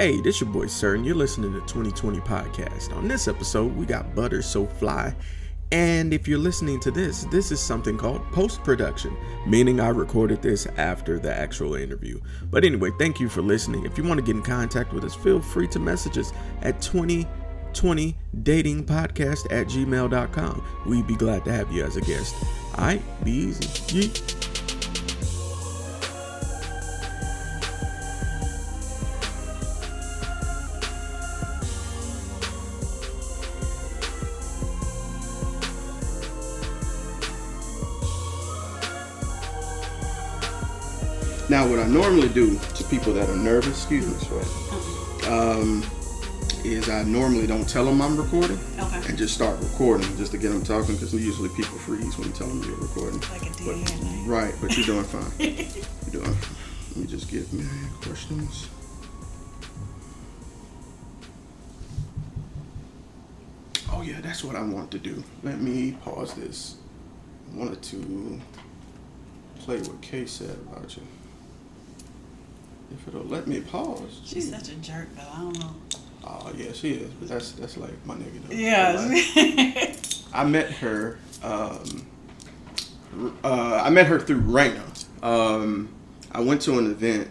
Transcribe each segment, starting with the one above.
Hey, this your boy Sirr, and you're listening to 2020 Podcast. On this episode, we got ButtaSoFli, and if you're listening to this is something called post-production, meaning I recorded this after the actual interview. But anyway, thank you for listening. If you want to get in contact with us, feel free to message us at 2020datingpodcast@gmail.com. We'd be glad to have you as a guest. Alright, be easy. Yeet. Now, what I normally do to people that are nervous, is I normally don't tell them I'm recording and just start recording just to get them talking, because usually people freeze when you tell them you're recording. Like a deer headlight. Right, but you're doing fine. You're doing fine. Let me just get my questions. Oh yeah, that's what I want to do. Let me pause this. I wanted to play what Kay said about you. If it'll let me pause. She's such a jerk, though. I don't know. Oh yeah, she is. But that's like my nigga though. Yeah. Like, I met her. I met her through Raina. I went to an event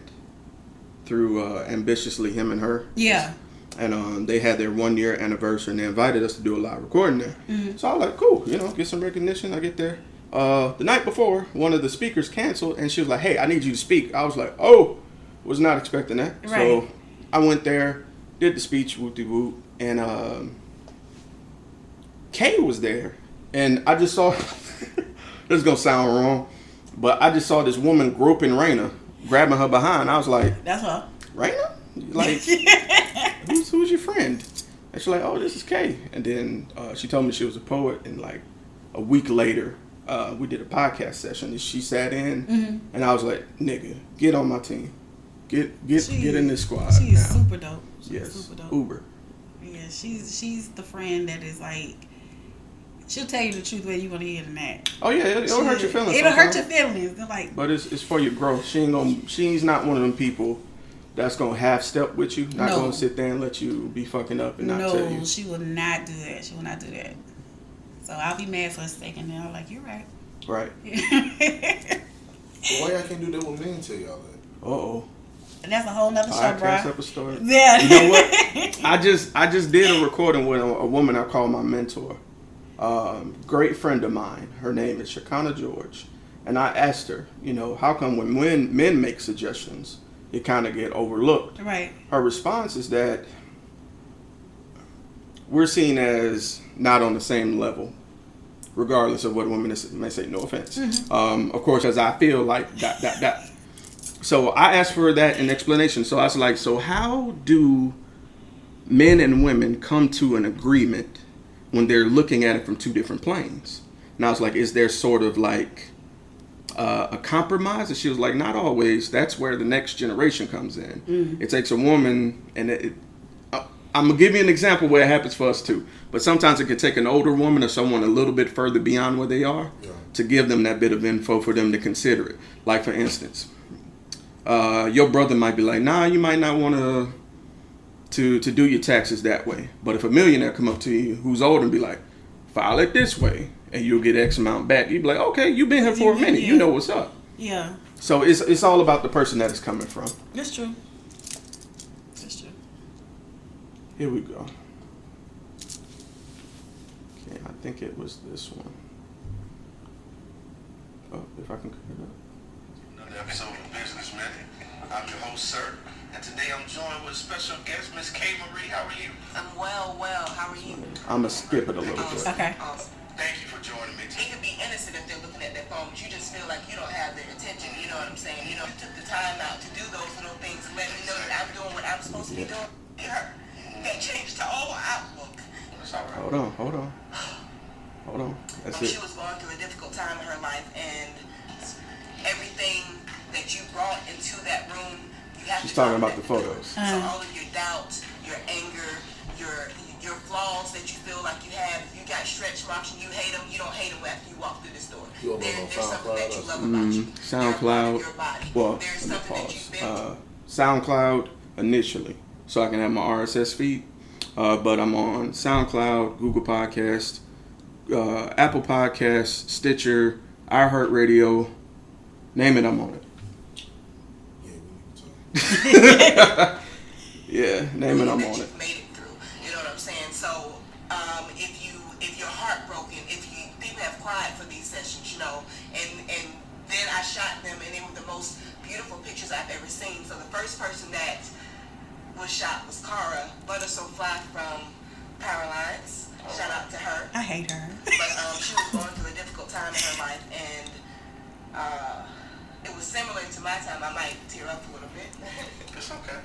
through Ambitiously, him and her. Yeah. And they had their 1 year anniversary, and they invited us to do a live recording there. Mm-hmm. So I was like, cool, get some recognition. I get there. The night before, one of the speakers canceled, and she was like, hey, I need you to speak. I was like, oh. Was not expecting that. Right. So I went there, did the speech, whoop-de-whoop, and Kay was there. And I just saw, this is going to sound wrong, but I just saw this woman groping Raina, grabbing her behind. I was like, that's her. Raina? Like, who's your friend? And she's like, oh, this is Kay. And then she told me she was a poet, and like a week later, we did a podcast session, and she sat in, and I was like, nigga, get on my team. Get in this squad. She's super dope. Yes, super dope. Uber. Yeah, she's the friend that is like, she'll tell you the truth whether you want to hear it or not. Oh yeah, it'll hurt your feelings. It'll hurt your feelings. They're like, but it's for your growth. She's not one of them people that's gonna half step with you. Not gonna sit there and let you be fucking up and not tell you. No, she will not do that. She will not do that. So I'll be mad for a second, and I'm like, you're right. Right. So why y'all can't do that with me and tell y'all that? Uh-oh. And that's a whole nother show, bro. Podcast episode. Yeah. You know what? I just did a recording with a woman I call my mentor. Great friend of mine. Her name is Shakana George. And I asked her, how come when men make suggestions, it kind of get overlooked? Right. Her response is that we're seen as not on the same level, regardless of what women may say. No offense. Mm-hmm. Of course, as I feel like that. So I asked for that an explanation. So I was like, so how do men and women come to an agreement when they're looking at it from two different planes? And I was like, is there sort of like a compromise? And she was like, not always. That's where the next generation comes in. Mm-hmm. It takes a woman, and I'm going to give you an example where it happens for us too. But sometimes it can take an older woman or someone a little bit further beyond where they are to give them that bit of info for them to consider it. Like, for instance, your brother might be like, nah, you might not want to do your taxes that way. But if a millionaire come up to you who's older and be like, file it this way, and you'll get X amount back, you'd be like, okay, you've been here for a minute. You know what's up. Yeah. So it's all about the person that it's coming from. That's true. That's true. Here we go. Okay, I think it was this one. Oh, if I can cut it up. Another episode of Businessmen. I'm your host, Sirr, and today I'm joined with a special guest, Miss K. Marie. How are you? I'm well. How are you? I'm going to skip it a little bit. Okay. Awesome. Thank you for joining me. It could be innocent if they're looking at their phone, but you just feel like you don't have their attention. You know what I'm saying? You took the time out to do those little things to let me know that I'm doing what I'm supposed to be doing. That changed the whole outlook. That's all right. Hold on. That's it. She was going through a difficult time in her life, and everything that you brought into that room, you have She's to talking about the photos. So all of your doubts, your anger, your flaws that you feel like you have, if you got stretch marks and you hate them, you don't hate them after you walk through this door. There's something that you love about you. SoundCloud. Your body. Well, There's let me something that you've pause. been SoundCloud initially. so I can have my RSS feed. But I'm on SoundCloud, Google Podcast, Apple Podcasts, Stitcher, iHeartRadio. Name it, I'm on it. Yeah, name it, I'm on it. You've made it through. You know what I'm saying? So, if you're heartbroken, people have cried for these sessions, you know, and then I shot them, and they were the most beautiful pictures I've ever seen. So the first person that was shot was Cara, ButtaSoFli from Powerlines. Shout out to her. I hate her. But she was going through a difficult time in her life, and it was similar to my time. I might tear up a little bit. It's okay.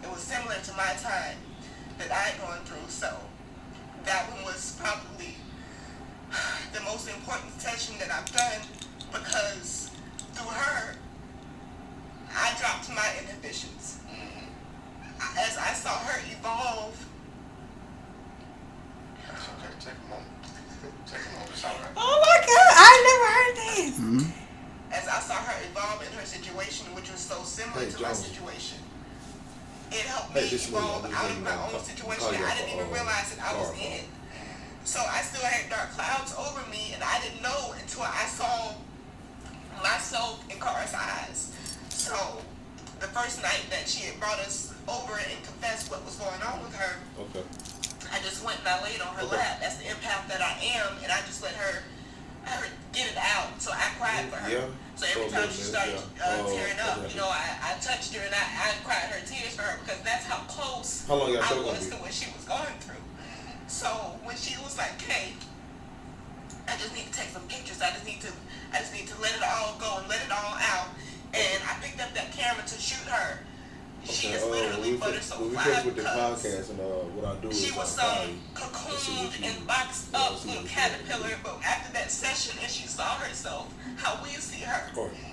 It was similar to my time that I had gone through, so that one was probably the most important session that I've done, because through her, I dropped my inhibitions. As I saw her evolve. It's okay. Take a moment. Take a moment. It's all right. Oh my God, I never heard this. As I saw her evolve in her situation, which was so similar to my situation, it helped me evolve out of my own situation that I didn't even realize that I was in. So I still had dark clouds over me, and I didn't know until I saw myself in Cara's eyes. So the first night that she had brought us over and confessed what was going on with her, I just went and I laid on her lap. That's the empath that I am, and I just let her get it out. So I cried for her. So every time she started tearing up, you know, I touched her and I cried her tears for her, because that's how close I was to what she was going through. So when she was like, "Hey, I just need to take some pictures. I just need to let it all go and let it all out," and I picked up that camera to shoot her. She is literally ButtaSoFli, with the podcast, and what I do is she was cocooned and boxed up little caterpillar, but after that session and she saw herself, how we see her,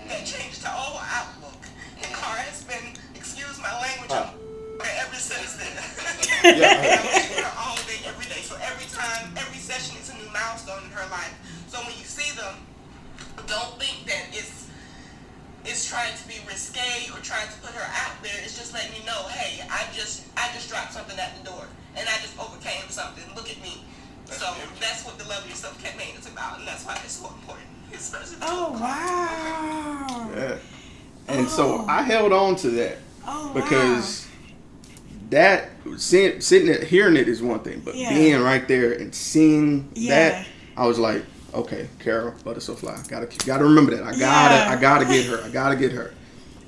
that changed her whole outlook. And Cara has been, excuse my language, ever since then. I was with her all day, every day. So every session is a new milestone in her life. So when you see them, don't think that it's trying to be risque or trying to put her out there. It's just letting you know, hey, I just dropped something at the door, and I just overcame something. Look at me. So that's what the Love Yourself campaign is about, and that's why it's so important. Especially wow. Yeah. And so I held on to that because that sitting there hearing it is one thing, but being right there and seeing that, I was like, okay, Cara, ButtaSoFli, gotta remember that. I gotta get her.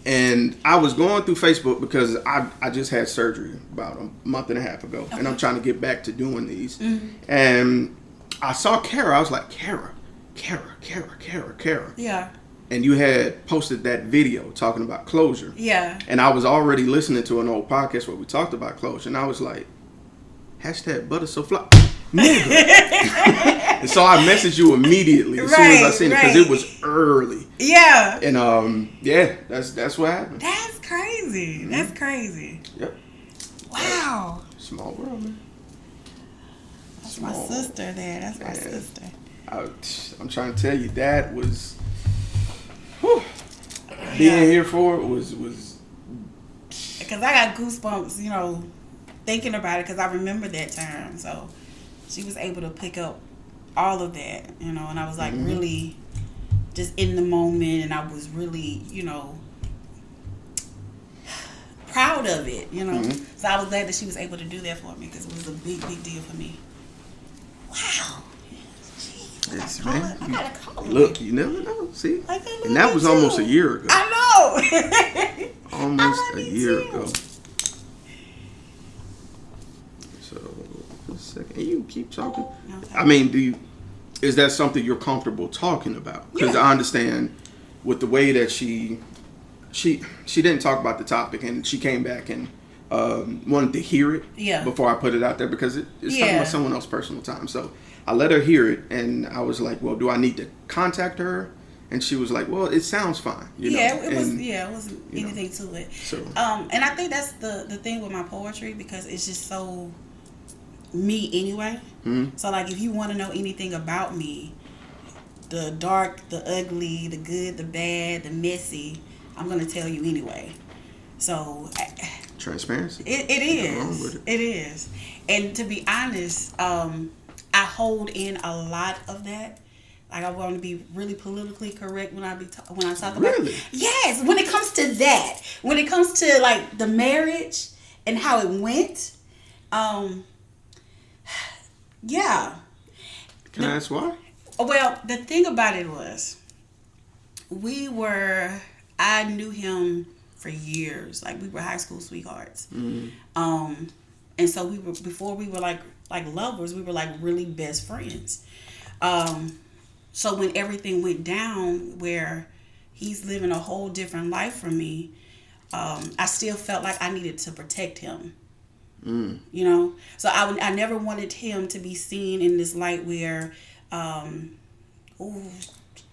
And I was going through Facebook because I just had surgery about a month and a half ago, and I'm trying to get back to doing these. And I saw Cara. I was like, Cara. Yeah. And you had posted that video talking about closure. Yeah. And I was already listening to an old podcast where we talked about closure, and I was like, #ButtaSoFli. Nigga. And so I messaged you immediately as soon as I seen it, because it was early. Yeah. And that's what happened. That's crazy. That's crazy. Yep. Wow. Small world, man. That's my sister there. That's my sister. I'm trying to tell you, that was being here for it was because I got goosebumps, you know, thinking about it, because I remember that time. So she was able to pick up all of that, you know, and I was like really just in the moment, and I was really, you know, proud of it, you know. So I was glad that she was able to do that for me, because it was a big deal for me. Wow. Yes, man. I gotta call her. Look, you never know. See, and that was almost a year ago. I know. Almost a year ago. So, just a second. And you keep talking. Okay. I mean, is that something you're comfortable talking about? Because I understand with the way that she didn't talk about the topic, and she came back and wanted to hear it before I put it out there, because it's talking about someone else's personal time. So I let her hear it, and I was like, well, do I need to contact her? And she was like, well, it sounds fine. You know? It wasn't anything to it. So, and I think that's the thing with my poetry, because it's just so me anyway. So like, if you want to know anything about me, the dark, the ugly, the good, the bad, the messy, I'm going to tell you anyway. So Transparency. It Nothing wrong with is. it. It is. And to be honest, I hold in a lot of that. Like I want to be really politically correct when I talk about. Really? Yes. When it comes to that, when it comes to like the marriage and how it went, yeah. Can I ask why? Well, the thing about it was, I knew him for years. Like we were high school sweethearts. Mm-hmm. And so before we were like lovers, we were like really best friends. So when everything went down where he's living a whole different life from me, I still felt like I needed to protect him. You know? So I never wanted him to be seen in this light where,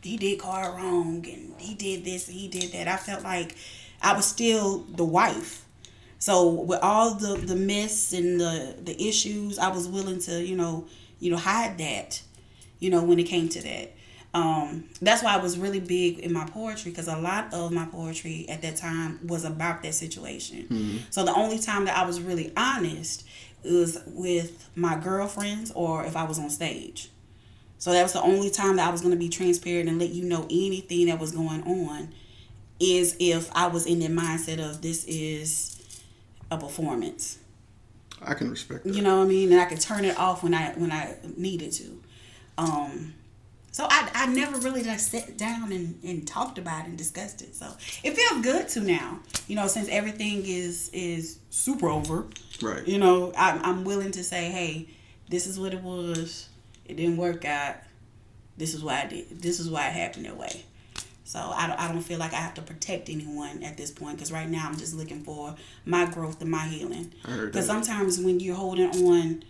he did Cara wrong and he did this and he did that. I felt like I was still the wife. So with all the mess and the issues, I was willing to, hide that, when it came to that. That's why I was really big in my poetry, because a lot of my poetry at that time was about that situation. Mm-hmm. So the only time that I was really honest was with my girlfriends or if I was on stage. So that was the only time that I was going to be transparent and let you know anything that was going on, is if I was in the mindset of this is a performance. I can respect that. You know what I mean? And I could turn it off when I needed to. So I never really sat down and talked about it and discussed it. So it feels good to now, since everything is super over. Right. I'm willing to say, hey, this is what it was. It didn't work out. This is why I did. This is why it happened that way. So I don't feel like I have to protect anyone at this point, because right now I'm just looking for my growth and my healing. Because sometimes when you're holding on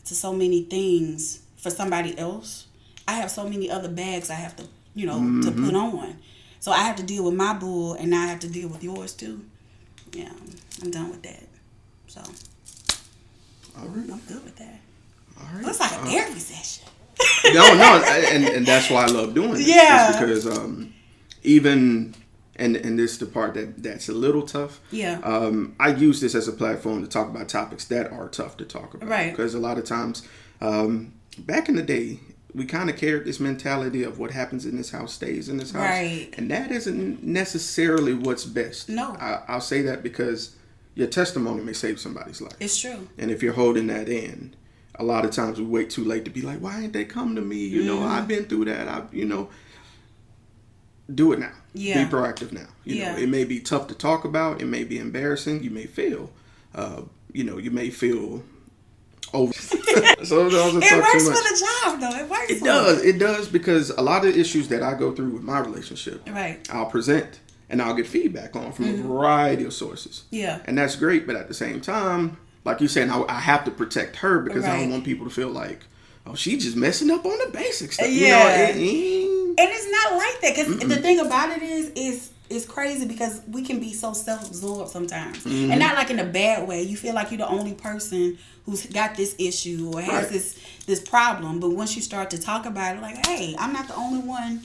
to so many things for somebody else, I have so many other bags I have to, to put on. So I have to deal with my bull, and now I have to deal with yours too. Yeah, I'm done with that. So all right. I'm good with that. All right. It's like a therapy session. No, and that's why I love doing it. Yeah. It's because even and this is the part that's a little tough. Yeah. I use this as a platform to talk about topics that are tough to talk about. Right. Because a lot of times, back in the day, we kind of carried this mentality of what happens in this house stays in this house. Right. And that isn't necessarily what's best. No. I'll say that because your testimony may save somebody's life. It's true. And if you're holding that in, a lot of times we wait too late to be like, why ain't they come to me? I've been through that. Do it now. Yeah. Be proactive now. You know, it may be tough to talk about. It may be embarrassing. You may feel, you may feel over. So it works for the job, though. It works. It does, because a lot of issues that I go through with my relationship, right, I'll present and I'll get feedback on from a variety of sources. Yeah. And that's great, but at the same time, like you're saying, I have to protect her, because I don't want people to feel like, oh, she just messing up on the basic stuff. Yeah. And it's not like that, because the thing about it is crazy, because we can be so self-absorbed sometimes. Mm-hmm. And not like in a bad way. You feel like you're the only person who's got this issue or has this problem. But once you start to talk about it, like, hey, I'm not the only one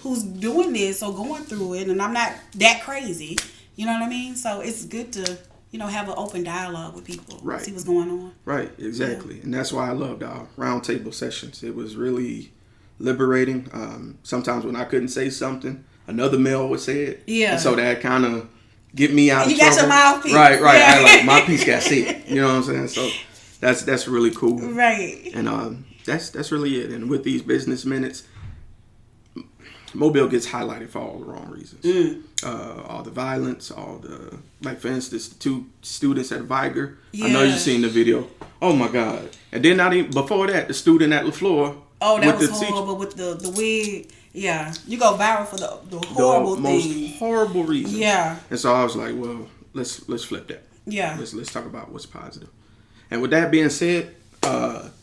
who's doing this or going through it, and I'm not that crazy. You know what I mean? So it's good to, have an open dialogue with people. Right. See what's going on. Right, exactly. Yeah. And that's why I loved our roundtable sessions. It was really liberating. Sometimes when I couldn't say something, another male would say it. Yeah. And so that kind of get me out of trouble. You got your mouthpiece. Right. Yeah. My piece got said. You know what I'm saying? So that's really cool. Right. And that's really it. And with these business minutes, Mobile gets highlighted for all the wrong reasons. All the violence, like for instance, the 2 students at Viger. Yeah. I know you've seen the video. Oh my God. And then before that, the student at LaFleur. Oh, that was horrible with the wig. Yeah. You go viral for the horrible things. The most horrible reasons. Yeah. And so I was like, well, let's flip that. Yeah. Let's talk about what's positive. And with that being said,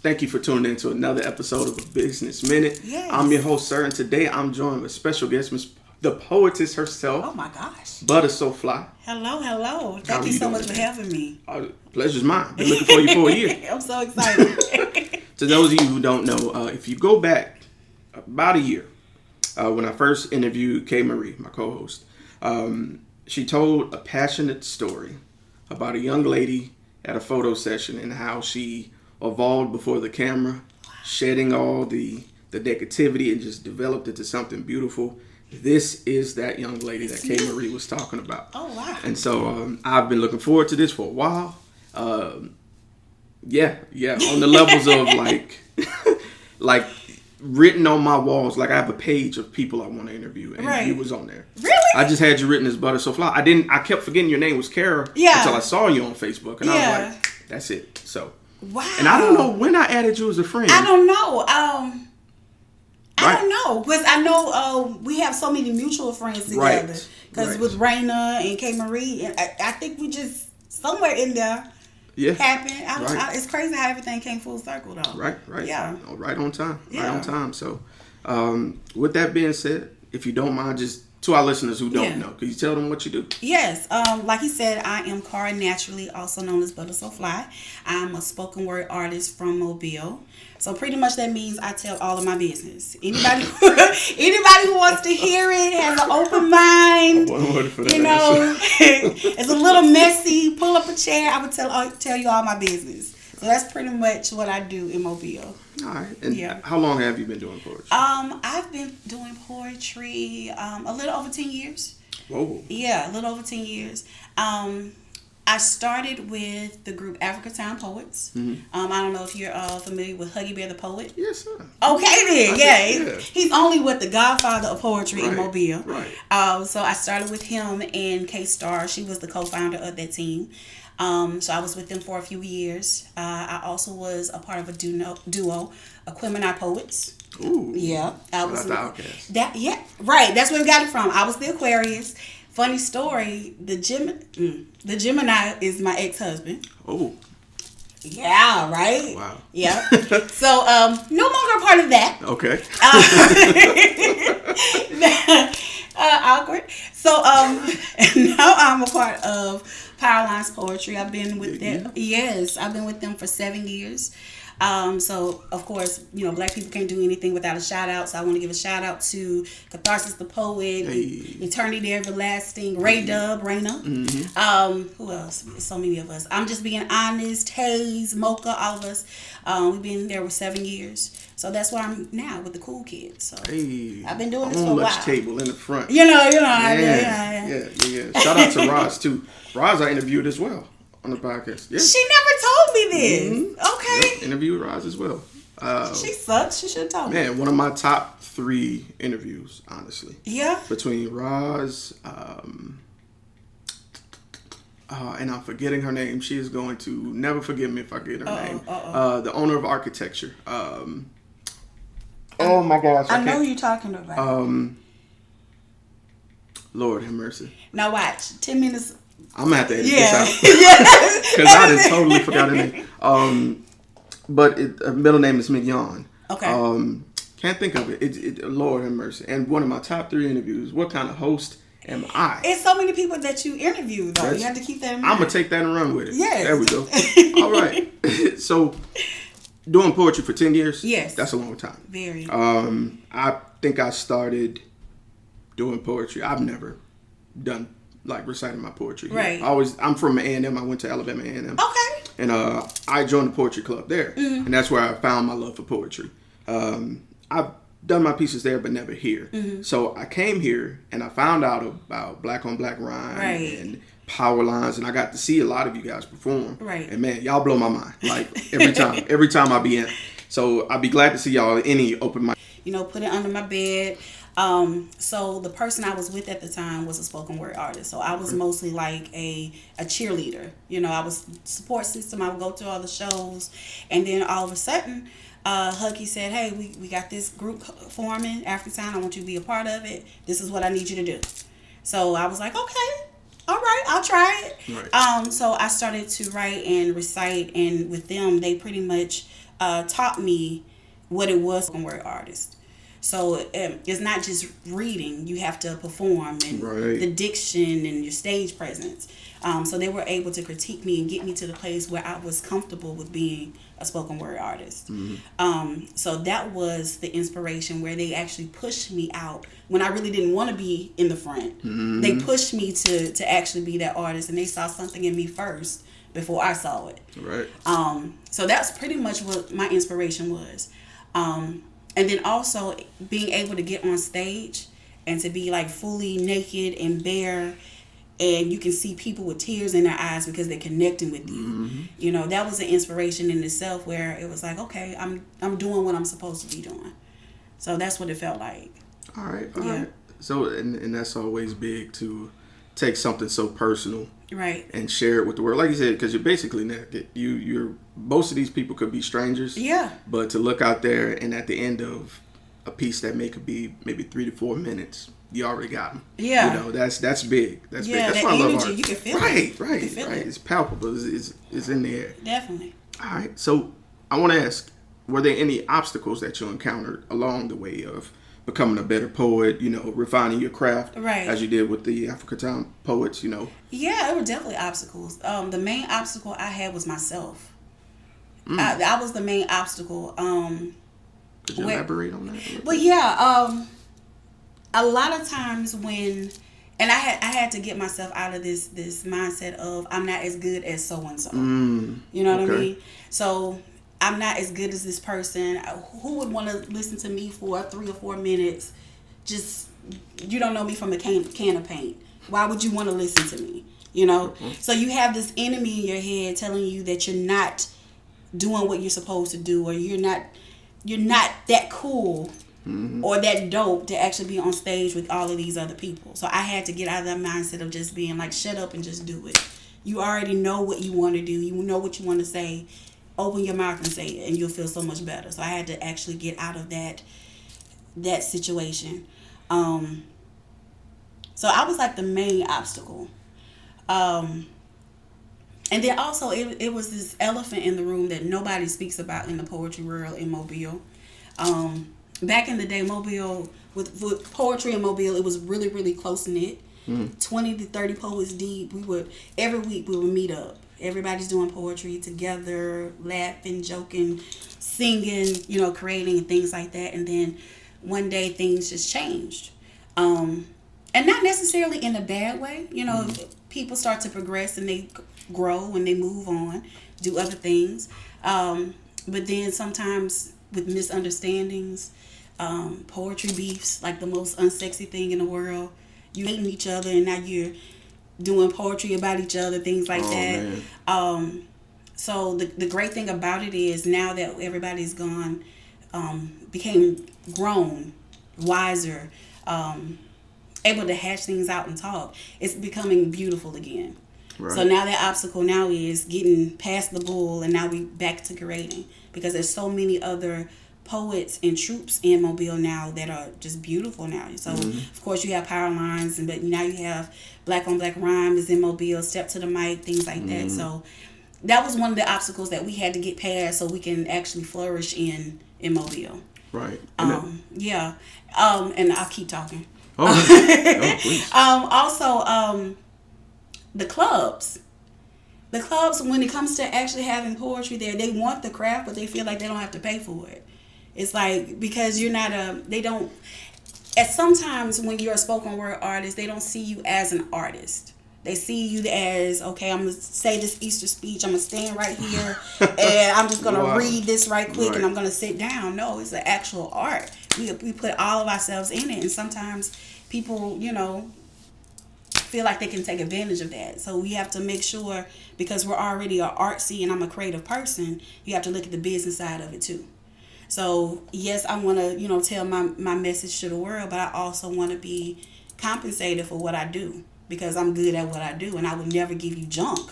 thank you for tuning in to another episode of A Business Minute. Yes. I'm your host, Sirr, and today I'm joined with special guest, the poetess herself. Oh my gosh. ButtaSoFli. Hello. Thank you so much for having me. Pleasure's mine. Been looking for you for a year. I'm so excited. To those of you who don't know, if you go back about a year, when I first interviewed K. Marie, my co-host, she told a passionate story about a young lady at a photo session and how she evolved before the camera, shedding all the negativity and just developed into something beautiful. This is that young lady that K. Marie was talking about. Oh, wow. And so I've been looking forward to this for a while. Yeah, on the levels of like written on my walls. Like I have a page of people I want to interview, and you was on there. Really? I just had you written as ButtaSoFli. I kept forgetting your name was Cara until I saw you on Facebook, and I was like, that's it. So wow. And I don't know when I added you as a friend. I don't know. I don't know, because I know we have so many mutual friends together. Because with Raina and K. Marie, and I think we just somewhere in there happened. It's crazy how everything came full circle, though. Right. Yeah. Oh, right on time. Yeah. Right on time. So, with that being said, if you don't mind, just to our listeners who don't know, can you tell them what you do? Yes. Like he said, I am Cara Naturally, also known as ButtaSoFli. I'm a spoken word artist from Mobile. So pretty much that means I tell all of my business. Anybody who wants to hear it has an open mind. One word for that. You know, it's a little messy. Pull up a chair. I would tell you all my business. So that's pretty much what I do in Mobile. All right. And how long have you been doing poetry? I've been doing poetry a little over 10 years. Whoa. Yeah, a little over 10 years. I started with the group Africa Town Poets. Mm-hmm. I don't know if you're familiar with Huggy Bear the Poet. Yes, sir. Okay, then. He's only with the godfather of poetry in Mobile. Right. So I started with him and K-Star. She was the co-founder of that team. So I was with them for a few years. I also was a part of a duo, Aquemini Poets. Ooh. Yeah. I was the Outcast. Right. That's where we got it from. I was the Aquarius. Funny story, the Gemini is my ex-husband. Oh. Yeah, right? Wow. Yeah. So, no longer a part of that. Okay. Awkward. So, now I'm a part of Powerlines Poetry. I've been with them. Yes, I've been with them for 7 years. So of course, Black people can't do anything without a shout out. So I want to give a shout out to Catharsis the Poet, Eternity Everlasting, Ray Dub, Raina. Mm-hmm. Who else? So many of us. I'm just being honest. Hayes, Mocha, all of us. We've been there for 7 years. So that's where I'm now with the cool kids. So I've been doing this for a while. Table in the front. Yeah. Shout out to Roz too. Roz I interviewed as well on the podcast. Yeah. She never told me this. Mm-hmm. Okay. Yep. Interviewed Roz as well. She sucks. She should have told me. Man, one of my top 3 interviews, honestly. Yeah. Between Roz, and I'm forgetting her name. She is going to never forgive me if I get her name. The owner of Architecture. Oh my gosh. I know who you're talking about. Lord have mercy. Now watch. 10 minutes. I'm going to have to edit this out. Because I done totally forgot her name. But her middle name is Mignon. Okay. Can't think of it. Lord have mercy. And one of my top 3 interviews, what kind of host am I? It's so many people that you interview, though. You have to keep that in mind. I'm going to take that and run with it. Yes. There we go. All right. So, doing poetry for 10 years? Yes. That's a long time. Very. I think I started doing poetry. I've never done reciting my poetry. Right. I'm from A&M. I went to Alabama A&M. Okay. And I joined the poetry club there. Mm-hmm. And that's where I found my love for poetry. I've done my pieces there, but never here. Mm-hmm. So I came here and I found out about Black on Black Rhyme and Powerlines, and I got to see a lot of you guys perform. Right. And man, y'all blow my mind. Every time I be in. So I'd be glad to see y'all any open mic. Put it under my bed. So the person I was with at the time was a spoken word artist. So I was mostly like a cheerleader. I was support system. I would go to all the shows. And then all of a sudden, Huggy said, hey, we got this group forming, Africa Town. I want you to be a part of it. This is what I need you to do. So I was like, okay, all right, I'll try it. Right. So I started to write and recite. And with them, they pretty much taught me what it was spoken word artist. So it's not just reading. You have to perform and the diction and your stage presence. So they were able to critique me and get me to the place where I was comfortable with being a spoken word artist. So that was the inspiration, where they actually pushed me out when I really didn't want to be in the front. They pushed me to actually be that artist, and they saw something in me first before I saw it. Right. So that's pretty much what my inspiration was. And then also being able to get on stage and to be like fully naked and bare, and you can see people with tears in their eyes because they're connecting with you. You know, that was an inspiration in itself, where it was like, okay, I'm doing what I'm supposed to be doing. So that's what it felt like. All right. So, and that's always big, to take something so personal, Right. and share it with the world. Like you said, because you're basically naked. You're most of these people could be strangers. Yeah. But to look out there, and at the end of a piece that could be maybe 3 to 4 minutes, you already got them. Yeah. You know, that's big. That's big. That's that why I love energy, art. you can feel it. Right. You can feel it. It's palpable. It's in the air. Definitely. All right. So I want to ask, were there any obstacles that you encountered along the way of becoming a better poet, you know, refining your craft, Right. as you did with the Africa Town poets, you know? Yeah, there were definitely obstacles. The main obstacle I had was myself. That was the main obstacle. Could you elaborate on that a little But bit? yeah, a lot of times when, and I had to get myself out of this mindset of I'm not as good as so and so. You know what I mean? So I'm not as good as this person. Who would want to listen to me for 3 or 4 minutes? Just, you don't know me from a can of paint. Why would you want to listen to me? You know? So you have this enemy in your head telling you that you're not doing what you're supposed to do, or you're not that cool or that dope to actually be on stage with all of these other people. So I had to get out of that mindset of just being like, shut up and just do it. You already know what you want to do. You know what you want to say. Open your mouth and say it, and you'll feel so much better. So I had to actually get out of that situation. So I was like the main obstacle. And then also it was this elephant in the room that nobody speaks about in the poetry world in Mobile. Back in the day, Mobile, with poetry in Mobile, it was really, really close-knit. 20 to 30 poets deep. Every week we would meet up. Everybody's doing poetry together, laughing, joking, singing, you know, creating and things like that. And then one day things just changed. And not necessarily in a bad way. You know, people start to progress and they grow and they move on, do other things. But then sometimes with misunderstandings, poetry beefs, like the most unsexy thing in the world. You hating each other, and now you're doing poetry about each other, things like that. Man. So the great thing about it is, now that everybody's gone, became grown, wiser, able to hash things out and talk, it's becoming beautiful again. Right. So now that obstacle now is getting past the bull, and now we back to creating, because there's so many other poets and troops in Mobile now that are just beautiful now. So of course you have Powerlines, but now you have Black on Black Rhymes in Mobile, Step to the Mic, things like that. So that was one of the obstacles that we had to get past so we can actually flourish in Mobile. Right. Yeah. And I'll keep talking. Please. Also, the clubs, when it comes to actually having poetry there, they want the craft, but they feel like they don't have to pay for it. It's like, because you're not sometimes when you're a spoken word artist, they don't see you as an artist. They see you as, okay, I'm going to say this Easter speech. I'm going to stand right here and I'm just going to read this right quick and I'm going to sit down. No, it's an actual art. We put all of ourselves in it. And sometimes people, you know, feel like they can take advantage of that. So we have to make sure, because we're already an artsy and I'm a creative person, you have to look at the business side of it too. So yes, I want to, you know, tell my message to the world, but I also want to be compensated for what I do, because I'm good at what I do, and I would never give you junk.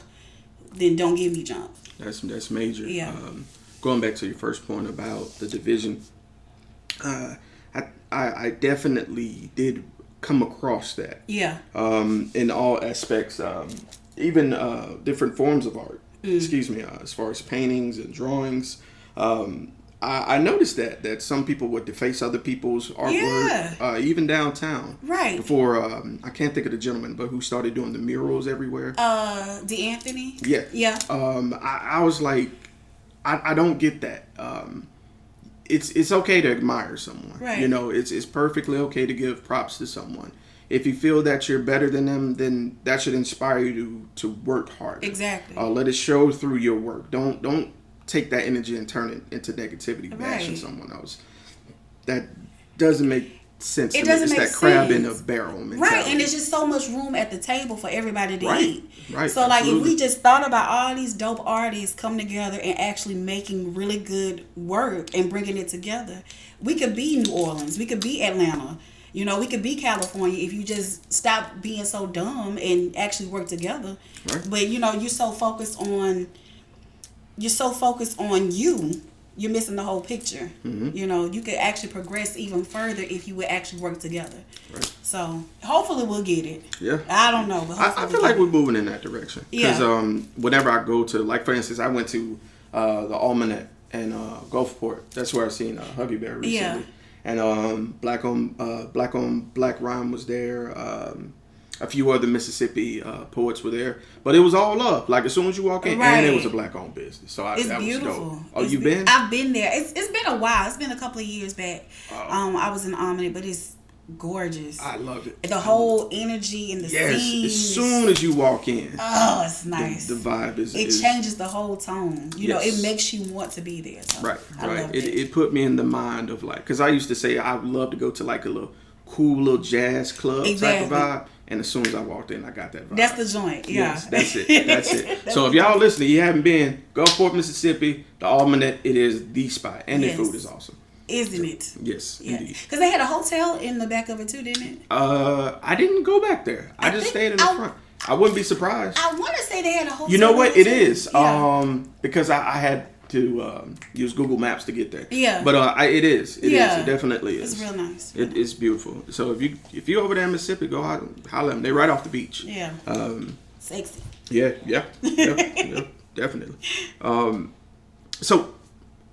Then don't give me junk. That's major. Yeah. Going back to your first point about the division, I definitely did come across that. Yeah. In all aspects, even different forms of art. Excuse me. As far as paintings and drawings, I noticed that some people would deface other people's artwork, even downtown. Right. Before, I can't think of the gentleman, but who started doing the murals everywhere. D'Anthony? Yeah. Yeah. I was like, I don't get that. It's okay to admire someone. Right. You know, it's perfectly okay to give props to someone. If you feel that you're better than them, then that should inspire you to work harder. Exactly. Let it show through your work. Don't take that energy and turn it into negativity, bashing someone else. That doesn't make sense. It to doesn't me. It's make that crab sense. in a barrel mentality. Right, and there's just so much room at the table for everybody to eat. Right. So like absolutely. if we just thought about all these dope artists coming together and actually making really good work and bringing it together, we could be New Orleans, we could be Atlanta, you know, we could be California if you just stop being so dumb and actually work together. Right. But you know, you're so focused on you. You're missing the whole picture. Mm-hmm. You know, you could actually progress even further if you would actually work together. Right. So hopefully we'll get it. Yeah. I don't know, but I feel like we're moving in that direction. Yeah. Because whenever I go to, like for instance, I went to the Almanac and Gulfport. That's where I seen Huggy Bear recently. Yeah. And Black on Black Rhyme was there. A few other Mississippi poets were there, but it was all love. Like as soon as you walk in, and it was a black-owned business. So It's that beautiful. was dope. Oh, you been? I've been there. It's been a while. It's been a couple of years back. I was in Almanac, but it's gorgeous. I love it. The whole energy and the scene. As soon as you walk in, it's nice. the vibe is. It changes the whole tone. You know, it makes you want to be there. So Right. I loved it. It put me in the mind of like, because I used to say I would love to go to like a little cool little jazz club type of vibe. And as soon as I walked in, I got that vibe. That's the joint. Yeah. Yes, that's it. That's it. So if y'all listening, you haven't been, Gulfport, Mississippi, the Almanac, it is the spot. And the food is awesome. Isn't it? Yes, Yeah. indeed. Because they had a hotel in the back of it too, didn't it? I didn't go back there. I just stayed in the front. I wouldn't be surprised. I want to say they had a hotel. You know what? there, It too. is. Yeah. Because I had to use Google Maps to get there. Yeah. But it is. It is. Yeah. It definitely is. It's real nice. It's beautiful. So if you're over there in Mississippi, go out and holler at them. They're right off the beach. Yeah. Sexy. Yeah, definitely. So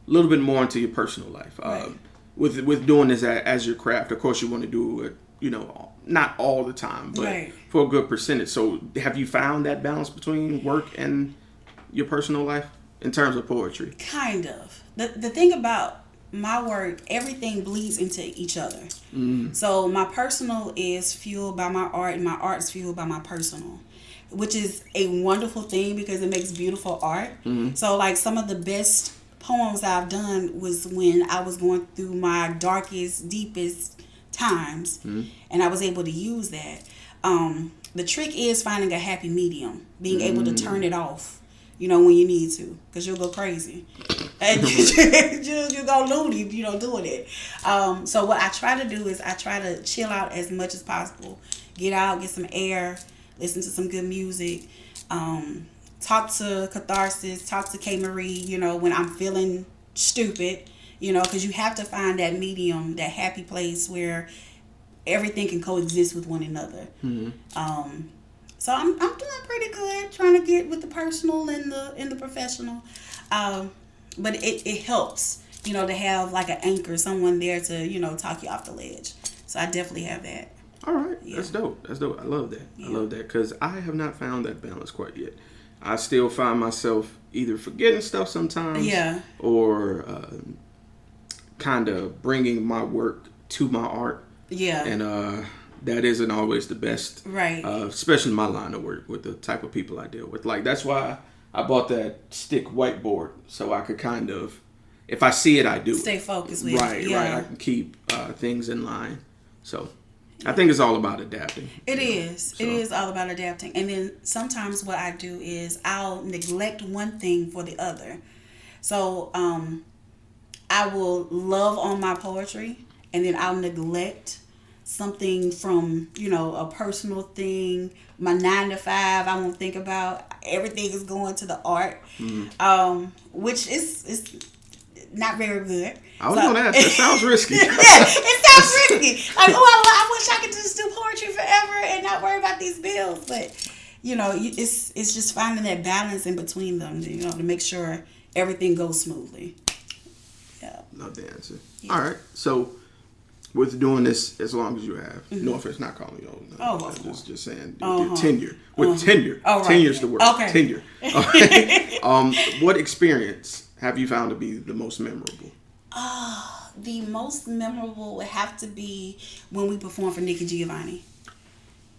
a little bit more into your personal life. Right. With doing this as your craft, of course you want to do it, you know, not all the time, but for a good percentage. So have you found that balance between work and your personal life in terms of poetry? Kind of. The thing about my work, everything bleeds into each other. So my personal is fueled by my art, and my art is fueled by my personal, which is a wonderful thing because it makes beautiful art. So like some of the best poems I've done was when I was going through my darkest, deepest times, and I was able to use that. The trick is finding a happy medium, being able to turn it off, you know, when you need to, because you'll go crazy and you go loony, you know, doing it. So what I try to do is I try to chill out as much as possible, get out, get some air, listen to some good music, talk to Catharsis, talk to K. Marie, you know, when I'm feeling stupid, you know, because you have to find that medium, that happy place where everything can coexist with one another. So I'm doing pretty good, trying to get with the personal and the professional. But it helps, you know, to have like an anchor, someone there to, you know, talk you off the ledge. So I definitely have that. All right. Yeah. That's dope. I love that. Yeah. I love that because I have not found that balance quite yet. I still find myself either forgetting stuff sometimes, or kind of bringing my work to my art. Yeah. And that isn't always the best, right? Especially in my line of work with the type of people I deal with. Like that's why I bought that stick whiteboard so I could kind of, if I see it, I do stay focused with right, it. Yeah. Right. I can keep things in line. So I think it's all about adapting. It is. So. It is all about adapting. And then sometimes what I do is I'll neglect one thing for the other. So I will love on my poetry and then I'll neglect something from, you know, a personal thing. My 9 to 5 I won't think about. Everything is going to the art, which is not very good. I was going to ask. That sounds risky. Yeah, it sounds risky. Like, I wish I could just do poetry forever and not worry about these bills. But, you know, it's just finding that balance in between them, you know, to make sure everything goes smoothly. Yeah. Love the answer. Yeah. All right. So, with doing this as long as you have, no offense, not calling you old. No, just saying, your tenure. With tenure. Oh, right. Tenure's the word. Okay. Tenure. What experience have you found to be the most memorable? The most memorable would have to be when we performed for Nikki Giovanni.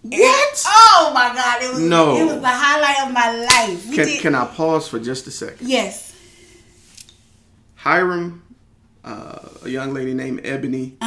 What? Oh my God! It was No. It was the highlight of my life. Can I pause for just a second? Yes. Hiram, a young lady named Ebony,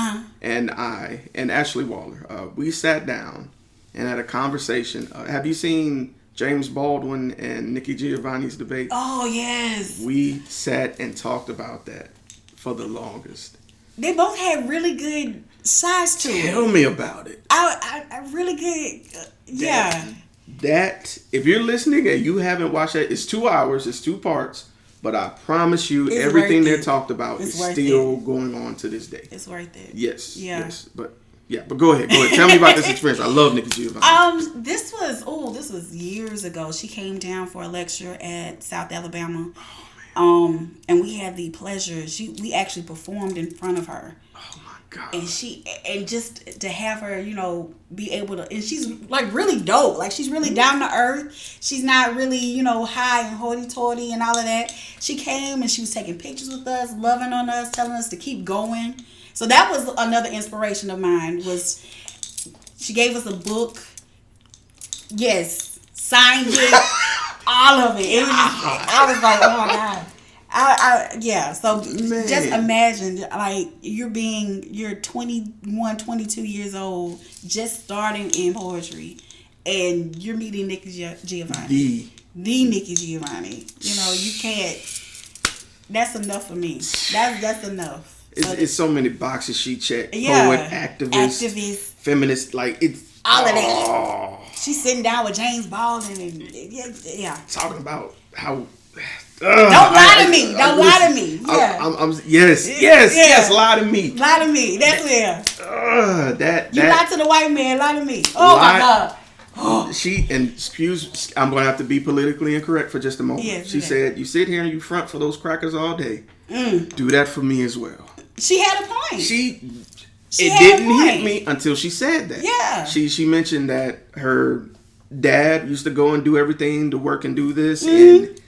and I, and Ashley Waller, we sat down and had a conversation. Have you seen James Baldwin and Nikki Giovanni's debate? Oh yes. We sat and talked about that for the longest. They both had really good sides to it. Tell me about it. I really good. Yeah. That if you're listening and you haven't watched it, it's 2 hours, it's 2 parts, but I promise you, It's everything worth they it. talked about It's is worth still going on to this day. It's worth it. Yes. Yeah. Yes. But go ahead. Tell me about this experience. I love Nikki Giovanni. This was years ago. She came down for a lecture at South Alabama. And we had the pleasure. We actually performed in front of her. Oh my God. And just to have her, be able to, and she's like really dope. Like she's really down to earth. She's not really, high and hoity-toity and all of that. She came and she was taking pictures with us, loving on us, telling us to keep going. So that was another inspiration of mine. Was she gave us a book? Yes, signed it, all of it. It was I was like, oh my God. So Man. just imagine, like, you're 21, 22 years old, just starting in poetry, and you're meeting Nikki Giovanni. The Nikki Giovanni. You can't, that's enough for me. That's enough. It's so many boxes she checked. Yeah. Poet, activist, feminist, like it's all of that. She's sitting down with James Baldwin and yeah. Talking about how. Don't lie to me. Don't lie to me. Yeah. Yes. Lie to me. Lie to me. That's it. You lie to the white man. Lie to me. Oh my God. I'm going to have to be politically incorrect for just a moment. Yes, she said, you sit here and you front for those crackers all day. Do that for me as well. She had a point. It didn't hit me until she said that. Yeah. She mentioned that her dad used to go and do everything to work and do this and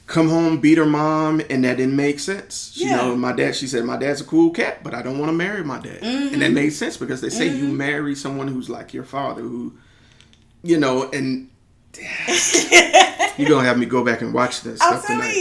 come home, beat her mom, and that didn't make sense. She said, my dad's a cool cat, but I don't want to marry my dad. And that made sense because they say you marry someone who's like your father, who, and you're going to have me go back and watch this stuff tonight.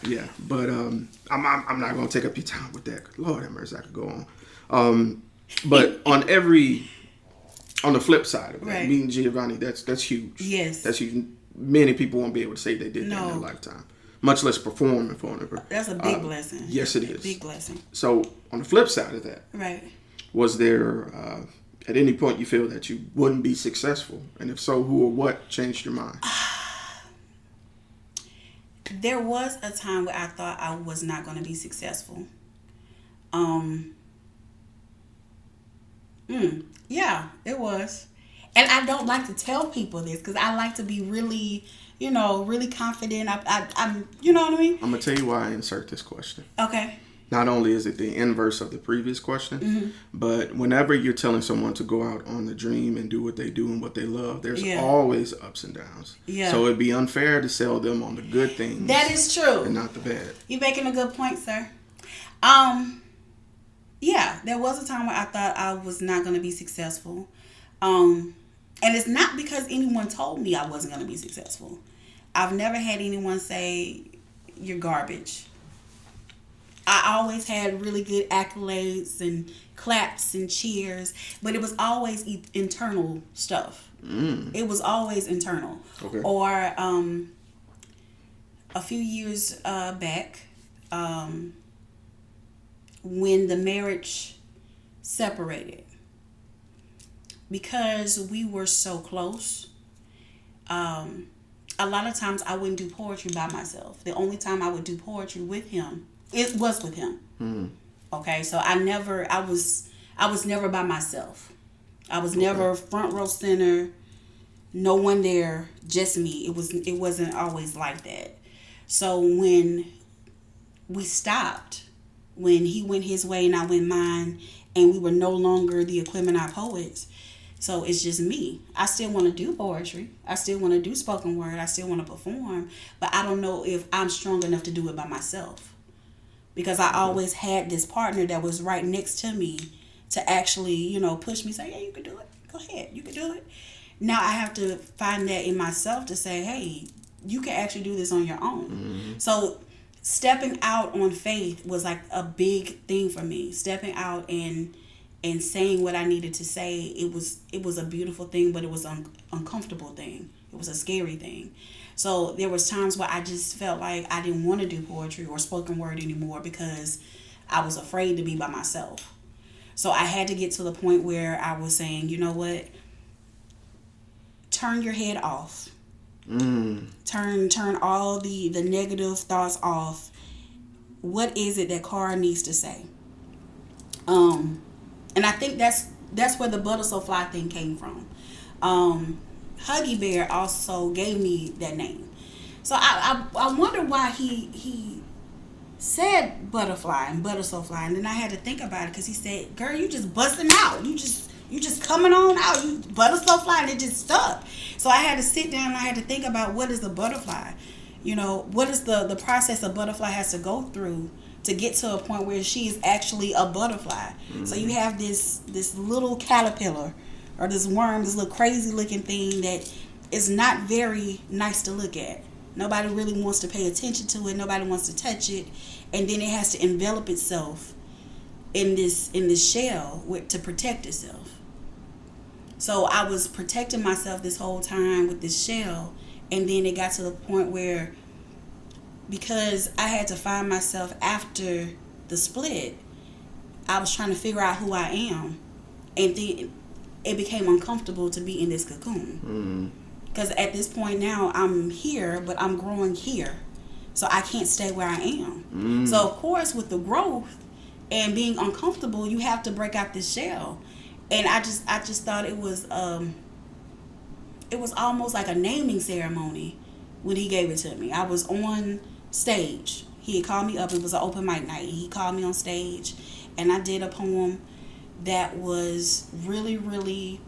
Yeah, but I'm not going to take up your time with that. Lord have mercy, I could go on. But on the flip side of that, meeting Giovanni, that's huge. Yes. That's huge. Many people won't be able to say they did that in their lifetime, much less perform in front of her. That's a big blessing. Yes, it is. Big blessing. So, on the flip side of that, was there at any point you feel that you wouldn't be successful? And if so, who or what changed your mind? There was a time where I thought I was not going to be successful. Yeah, it was. And I don't like to tell people this because I like to be really, really confident. I'm, you know what I mean? I'm going to tell you why I insert this question. Okay. Not only is it the inverse of the previous question, but whenever you're telling someone to go out on the dream and do what they do and what they love, there's always ups and downs. Yeah. So it'd be unfair to sell them on the good things. That is true. And not the bad. You're making a good point, sir. Yeah, there was a time where I thought I was not going to be successful. And it's not because anyone told me I wasn't going to be successful. I've never had anyone say, you're garbage. I always had really good accolades and claps and cheers, but it was always internal stuff. It was always internal. Okay. Or a few years back, when the marriage separated, because we were so close, a lot of times I wouldn't do poetry by myself. The only time I would do poetry with him, it was with him. Okay, so I was never by myself. I was never front row center, no one there, just me. It wasn't always like that. So when we stopped, when he went his way and I went mine, and we were no longer the Aquemini poets. So it's just me. I still want to do poetry. I still want to do spoken word. I still want to perform. But I don't know if I'm strong enough to do it by myself. Because I always had this partner that was right next to me to actually, you know, push me, say, yeah, you can do it. Go ahead. You can do it. Now I have to find that in myself to say, hey, you can actually do this on your own. Mm-hmm. So stepping out on faith was like a big thing for me. Stepping out and saying what I needed to say, it was a beautiful thing, but it was an uncomfortable thing. It was a scary thing. So there was times where I just felt like I didn't want to do poetry or spoken word anymore because I was afraid to be by myself. So I had to get to the point where I was saying, you know what? Turn your head off. Turn all the negative thoughts off. What is it that Cara needs to say? And I think that's where the ButtaSoFli thing came from. Huggy Bear also gave me that name. So I wonder why he said butterfly and ButtaSoFli, and then I had to think about it because he said, girl, you just busting out. You just coming on out. You ButtaSoFli, and it just stuck. So I had to sit down and I had to think about what is a butterfly. You know, what is the process a butterfly has to go through to get to a point where she is actually a butterfly. Mm-hmm. So you have this little caterpillar or this worm, this little crazy looking thing that is not very nice to look at. Nobody really wants to pay attention to it. Nobody wants to touch it. And then it has to envelop itself in this shell to protect itself. So I was protecting myself this whole time with this shell. And then it got to the point where, because I had to find myself after the split, I was trying to figure out who I am. And then it became uncomfortable to be in this cocoon. Because at this point now, I'm here, but I'm growing here. So I can't stay where I am. So, of course, with the growth and being uncomfortable, you have to break out this shell. And I just thought it was almost like a naming ceremony when he gave it to me. I was on stage. He had called me up. It was an open mic night. He called me on stage, and I did a poem that was really, really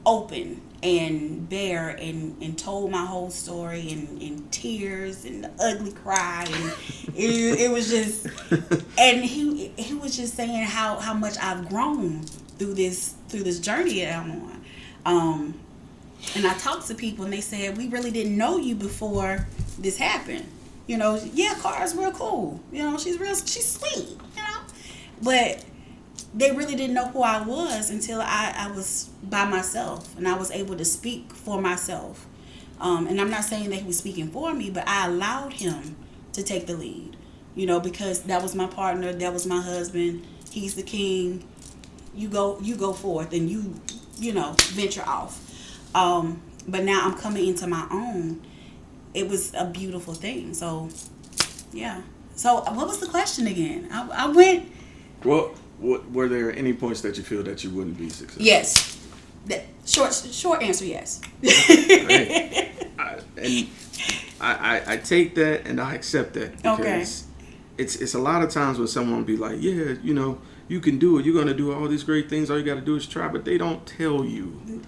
open and bare and told my whole story in tears and the ugly cry, and it was just, and he was just saying how much I've grown through this journey that I'm on. And I talked to people and they said, we really didn't know you before this happened. You know, yeah, Cara's real cool. You know, she's sweet, you know. But they really didn't know who I was until I was by myself and I was able to speak for myself. And I'm not saying that he was speaking for me, but I allowed him to take the lead, you know, because that was my partner, that was my husband. He's the king. You go forth and you know, venture off. But now I'm coming into my own. It was a beautiful thing. So, yeah. So, what was the question again? I went. Well, were there any points that you feel that you wouldn't be successful? Yes. Short answer, yes. I take that and I accept that because it's a lot of times where someone be like, yeah, you know, you can do it. You're gonna do all these great things. All you got to do is try, but they don't tell you.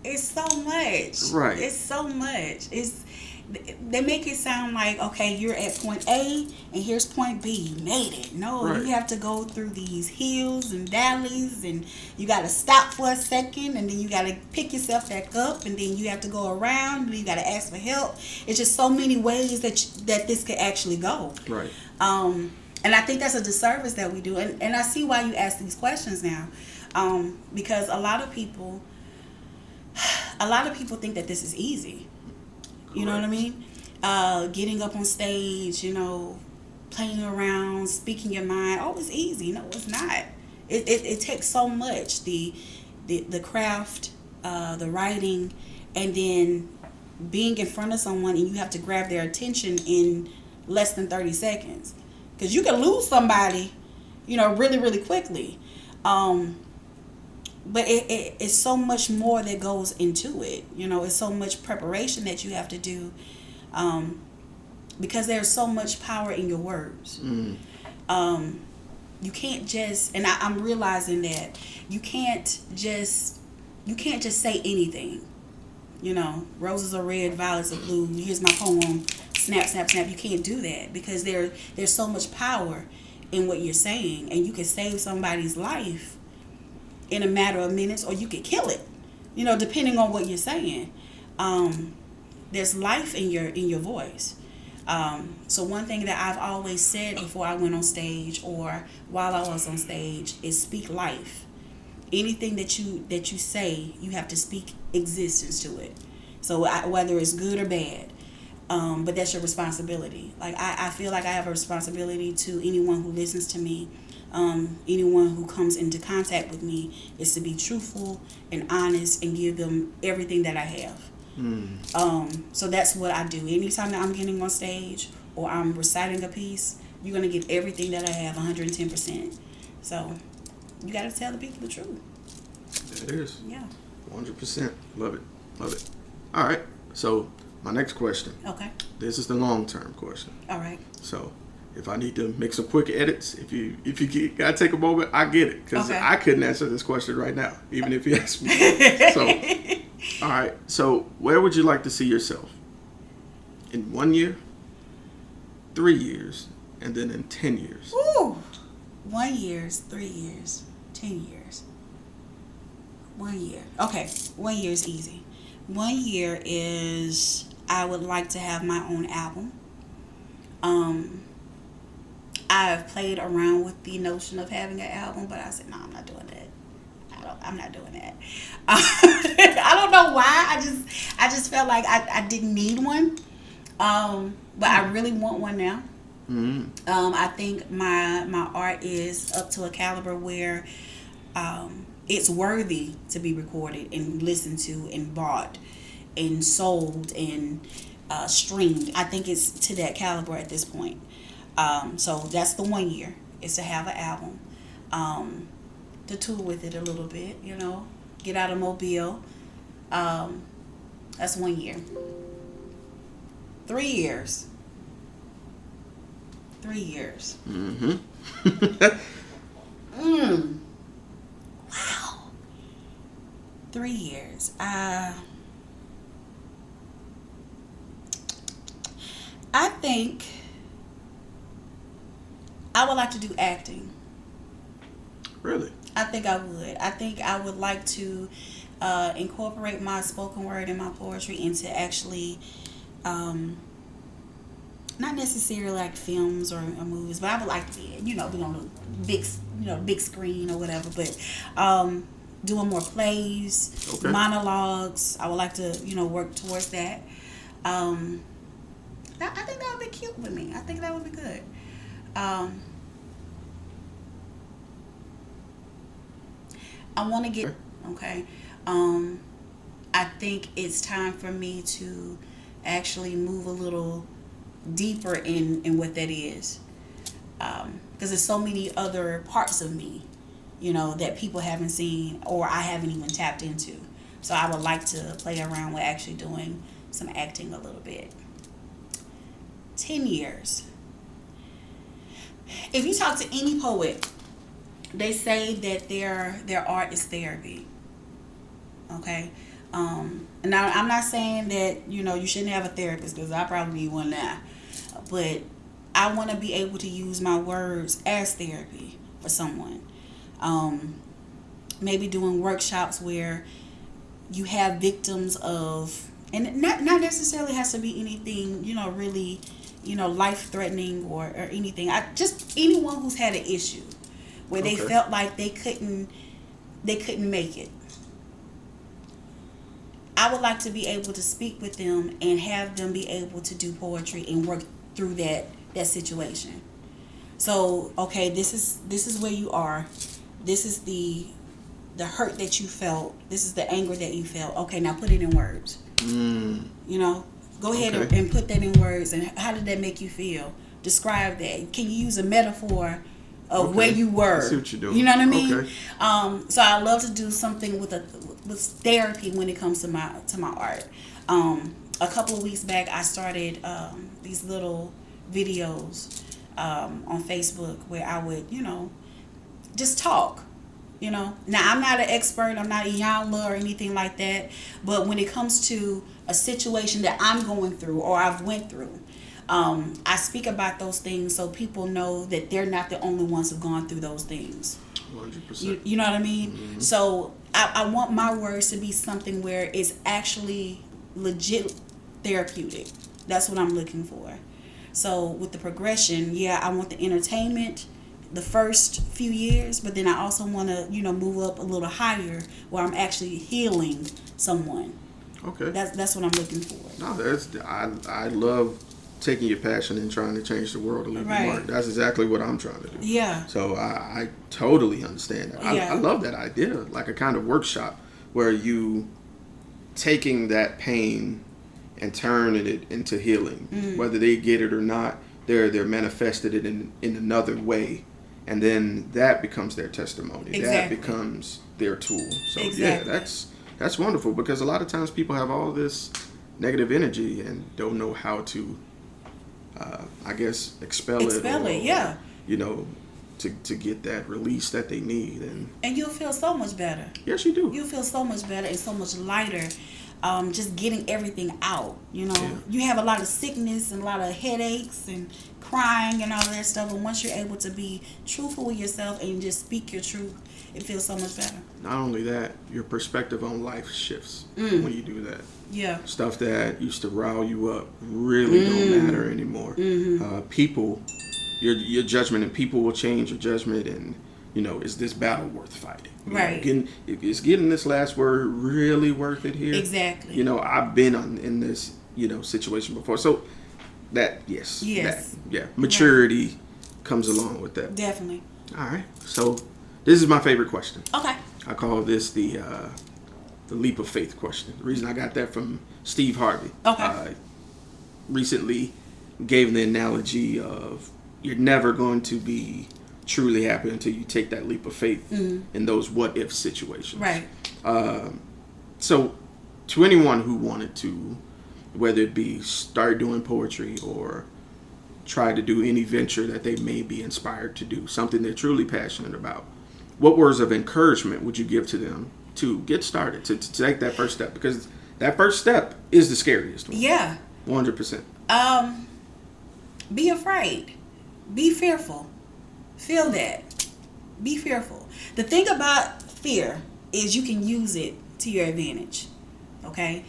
It's so much. Right. It's so much. They make it sound like, okay, you're at point A and here's point B. You made it. No, right. You have to go through these hills and valleys, and you got to stop for a second, and then you got to pick yourself back up, and then you have to go around, and you got to ask for help. It's just so many ways that this could actually go. Right. And I think that's a disservice that we do. And I see why you ask these questions now. Because a lot of people think that this is easy. You know what I mean? Getting up on stage, you know, playing around, speaking your mind. Oh, it's easy. No, it's not. It takes so much. The craft, the writing, and then being in front of someone and you have to grab their attention in less than 30 seconds. Because you can lose somebody, you know, really, really quickly. But it's so much more that goes into it. You know, it's so much preparation that you have to do because there's so much power in your words. You can't just, and I'm realizing that you can't just say anything. You know, roses are red, violets are blue. Here's my poem. Snap, snap, snap. You can't do that because there's so much power in what you're saying, and you can save somebody's life in a matter of minutes, or you could kill it. You know, depending on what you're saying. There's life in your voice. So one thing that I've always said before I went on stage or while I was on stage is speak life. Anything that you say, you have to speak existence to it. So whether it's good or bad, but that's your responsibility. Like I feel like I have a responsibility to anyone who listens to me, anyone who comes into contact with me, is to be truthful and honest and give them everything that I have. So that's what I do. Anytime that I'm getting on stage or I'm reciting a piece, you're going to get everything that I have 110%. So you got to tell the people the truth. It is. Yeah. 100%. Love it. Love it. All right. So my next question. Okay. This is the long-term question. All right. So if I need to make some quick edits, if you got to take a moment, I get it. Because I couldn't answer this question right now, even if you asked me. So, all right. So where would you like to see yourself? In 1 year, 3 years, and then in 10 years? Ooh. 1 year, 3 years, 10 years. 1 year. Okay. 1 year is easy. 1 year is I would like to have my own album. I've played around with the notion of having an album, but I said, no, I'm not doing that. I'm not doing that. I don't know why. I just felt like I didn't need one. But I really want one now. I think my art is up to a caliber where it's worthy to be recorded and listened to and bought and sold and streamed. I think it's to that caliber at this point. So that's the 1 year, is to have an album, to tour with it a little bit, you know, get out of Mobile. That's 1 year. 3 years. 3 years. Wow. 3 years. I think I would like to do acting. Really? I think I would. I think I would like to incorporate my spoken word and my poetry into actually, not necessarily like films or movies, but I would like to, be on a big screen or whatever. But doing more plays, monologues. I would like to, work towards that. I think that would be cute with me. I think that would be good. I want to get okay. I think it's time for me to actually move a little deeper in what that is, because there's so many other parts of me, that people haven't seen or I haven't even tapped into. So I would like to play around with actually doing some acting a little bit. 10 years. If you talk to any poet, they say that their art is therapy. Okay? Now, I'm not saying that, you shouldn't have a therapist, because I probably need one now. But I want to be able to use my words as therapy for someone. Maybe doing workshops where you have victims of, and not necessarily has to be anything, really, life-threatening or anything. Just anyone who's had an issue where they felt like they couldn't make it. I would like to be able to speak with them and have them be able to do poetry and work through that situation. So, okay, this is where you are. This is the hurt that you felt. This is the anger that you felt. Okay, now put it in words. Go ahead and put that in words. And how did that make you feel? Describe that. Can you use a metaphor of where you were? I see what you're doing. You know what I mean? Okay. So I love to do something with therapy when it comes to my art. A couple of weeks back, I started these little videos on Facebook where I would, just talk. Now I'm not an expert, I'm not a yama or anything like that, but when it comes to a situation that I'm going through or I've went through, I speak about those things so people know that they're not the only ones who've gone through those things. 100%. You know what I mean? Mm-hmm. So I want my words to be something where it's actually legit therapeutic. That's what I'm looking for. So with the progression, I want the entertainment the first few years, but then I also want to, move up a little higher where I'm actually healing someone. Okay. That's what I'm looking for. No, I love taking your passion and trying to change the world to leave a mark. That's exactly what I'm trying to do. Yeah. So I totally understand that. I love that idea, like a kind of workshop where you taking that pain and turning it into healing. Whether they get it or not, they're manifested it in another way. And then that becomes their testimony. Exactly. That becomes their tool. So that's wonderful, because a lot of times people have all this negative energy and don't know how to, expel it. To get that release that they need. And you'll feel so much better. Yes, you do. You'll feel so much better and so much lighter. Just getting everything out. You have a lot of sickness and a lot of headaches and crying and all that stuff, and once you're able to be truthful with yourself and just speak your truth, it feels so much better. Not only that, your perspective on life shifts when you do that. Yeah. Stuff that used to rile you up really don't matter anymore. People, your judgment, and people will change your judgment, and is this battle worth fighting? Right. Is getting this last word really worth it here? Exactly. I've been in this situation before, so that maturity comes along with that. Definitely. All right, so this is my favorite question. Okay. I call this the leap of faith question. The reason I got that from Steve Harvey. Okay. Recently gave the analogy of you're never going to be truly happy until you take that leap of faith in those what if situations. Right. So to anyone who wanted to, whether it be start doing poetry or try to do any venture that they may be inspired to do, something they're truly passionate about, what words of encouragement would you give to them to get started, to take that first step? Because that first step is the scariest one. Yeah. 100%. Be afraid. Be fearful. Feel that. Be fearful. The thing about fear is you can use it to your advantage. Okay?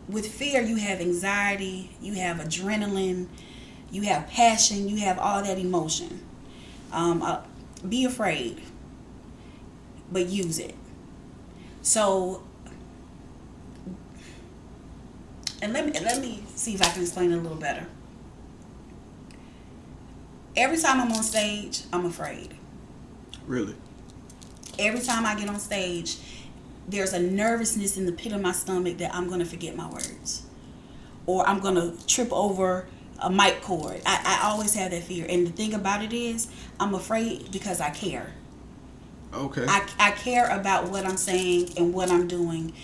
With fear, you have anxiety, you have adrenaline, you have passion, you have all that emotion. Be afraid, but use it. So, and let me see if I can explain it a little better. Every time I'm on stage, I'm afraid. Really? Every time I get on stage, there's a nervousness in the pit of my stomach that I'm going to forget my words. Or I'm going to trip over a mic cord. I always have that fear. And the thing about it is, I'm afraid because I care. Okay. I care about what I'm saying and what I'm doing.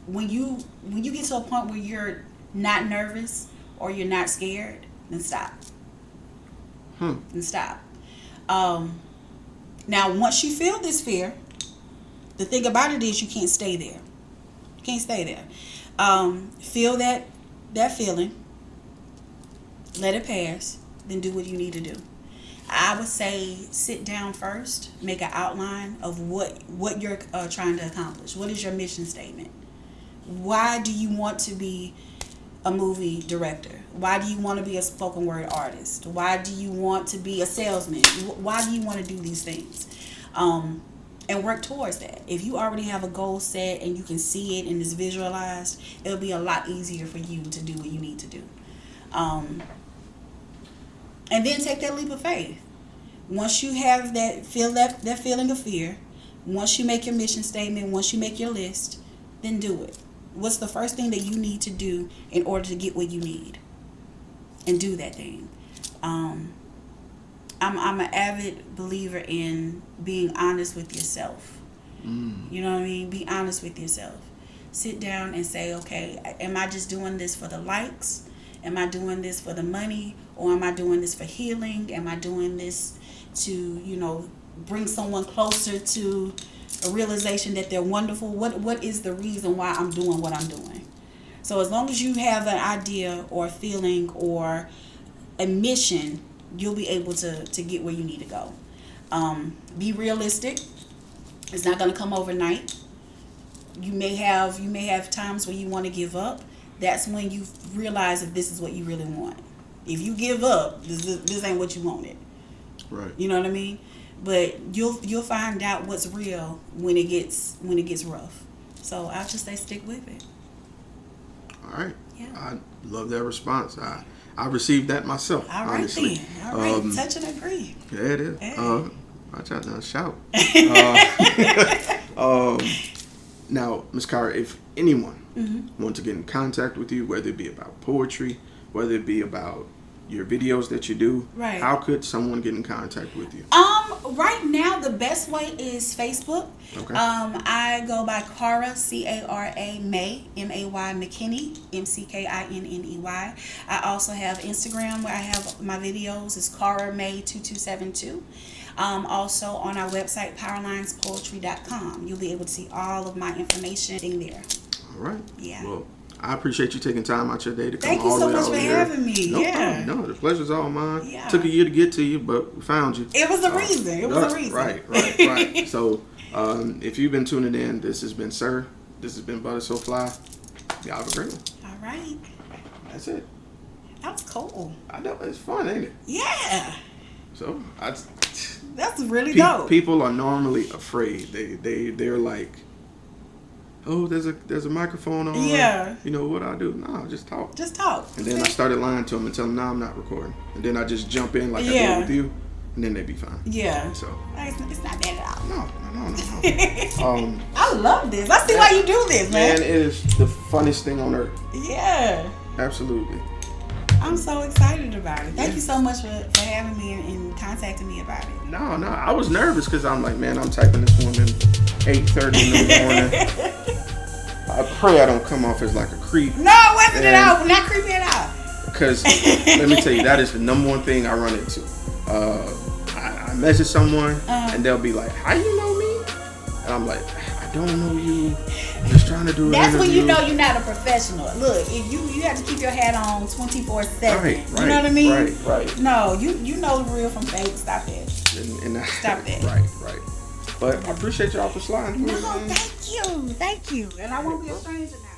When you get to a point where you're not nervous or you're not scared, then stop. And stop. Now, once you feel this fear, the thing about it is you can't stay there. You can't stay there. Feel that feeling. Let it pass. Then do what you need to do. I would say sit down first. Make an outline of what you're trying to accomplish. What is your mission statement? Why do you want to be a movie director? Why do you want to be a spoken word artist? Why do you want to be a salesman? Why do you want to do these things? And work towards that. If you already have a goal set and you can see it and it's visualized, it'll be a lot easier for you to do what you need to do. And then take that leap of faith. Once you have that feeling of fear, once you make your mission statement, once you make your list, then do it. What's the first thing that you need to do in order to get what you need? And do that thing. I'm an avid believer in being honest with yourself. You know what I mean? Be honest with yourself. Sit down and say, okay, am I just doing this for the likes? Am I doing this for the money, or am I doing this for healing? Am I doing this to, bring someone closer to a realization that they're wonderful? What is the reason why I'm doing what I'm doing? So as long as you have an idea or a feeling or a mission, you'll be able to get where you need to go. Be realistic. It's not going to come overnight. You may have times where you want to give up. That's when you realize if this is what you really want. If you give up, this ain't what you wanted. Right. You know what I mean? But you'll find out what's real when it gets rough. So I'll just say stick with it. All right. Yeah. I love that response. I received that myself. All right honestly. then. All right. Touch and agree. Yeah, it is. Hey. Watch out now, shout. Now, Ms. Cara, if anyone wants to get in contact with you, whether it be about poetry, whether it be about your videos that you do, right, how could someone get in contact with you? Right now the best way is Facebook. Okay. I go by Cara, Cara May, May, McKinney, McKinney. I also have Instagram where I have my videos. It's Cara May 2272. Also on our website, powerlinespoetry.com. You'll be able to see all of my information there. All right. Yeah. Well, I appreciate you taking time out your day to come Thank you all the so way much out for here. having me. No Yeah. problem. No, the pleasure's all mine. Yeah. Took a year to get to you, but we found you. It was a reason. It was a reason. Right. So, if you've been tuning in, this has been Sirr. This has been ButtaSoFli. Y'all have a great one. All right. That's it. That was cool. I know it's fun, ain't it? Yeah. So That's really dope. People are normally afraid. They're like, oh, there's a microphone on. Yeah. You know what I do? No, just talk. Just talk. And then I started lying to them and tell them, no, I'm not recording. And then I just jump in like I did with you, and then they be fine. Yeah. So It's not bad at all. No. I love this. I see why you do this, man. Man, it is the funniest thing on earth. Yeah. Absolutely. I'm so excited about it. Thank you so much for having me and contacting me about it. No, I was nervous because I'm like, man, I'm typing this woman 8:30 in the morning. I pray I don't come off as like a creep. No, it wasn't at all. Not creepy at all. Because let me tell you, that is the number one thing I run into. I message someone and they'll be like, how you know me? And I'm like, I don't know you. I'm just trying to do an That's when you interview. know you're not a professional. Look, if you have to keep your hat on 24/7. Right, you know what I mean? Right. No, you know the real from fake. Stop that. Stop that. Right. But I appreciate y'all for sliding through. No, Man. thank you. And I won't be a stranger now.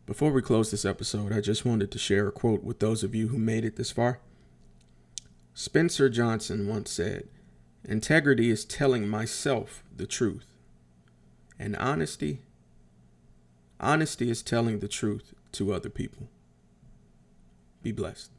Before we close this episode, I just wanted to share a quote with those of you who made it this far. Spencer Johnson once said, "Integrity is telling myself the truth. And honesty is telling the truth to other people." Be blessed.